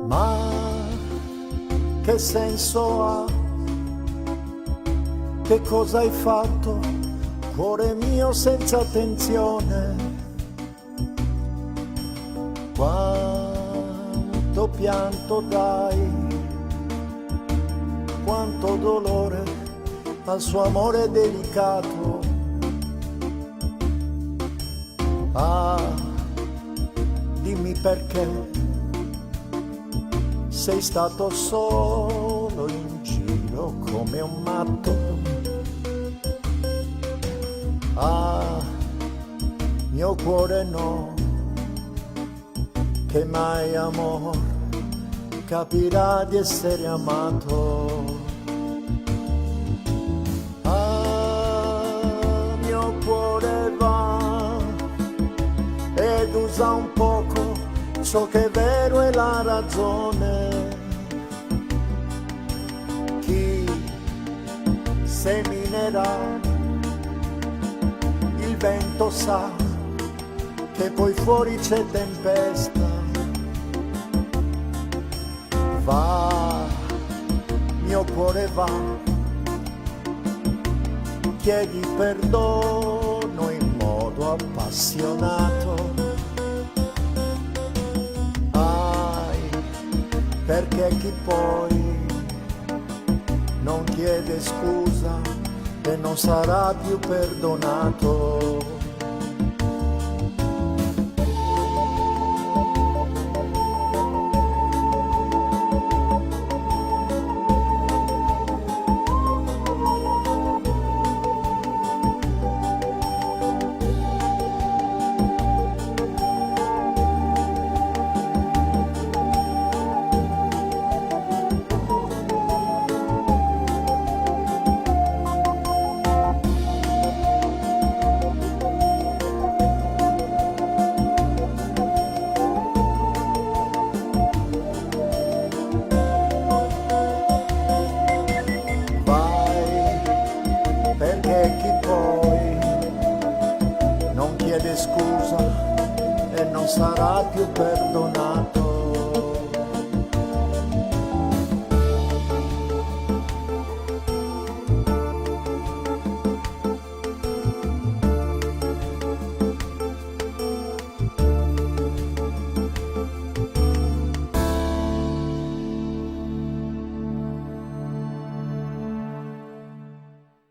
Ma che senso ha? Che cosa hai fatto, cuore mio senza attenzione? Quanto pianto dai, quanto dolore al suo amore delicato. Ah, dimmi perché sei stato solo in giro come un matto. Ah, mio cuore no, che mai amor capirà di essere amato. Ah, mio cuore va ed usa un poco ciò che è vero è la ragione. Chi seminerà il vento sa che poi fuori c'è tempesta. Va, mio cuore va, chiedi perdono in modo appassionato. Perché chi poi non chiede scusa e non sarà più perdonato. Scusa e non sarà più perdonato.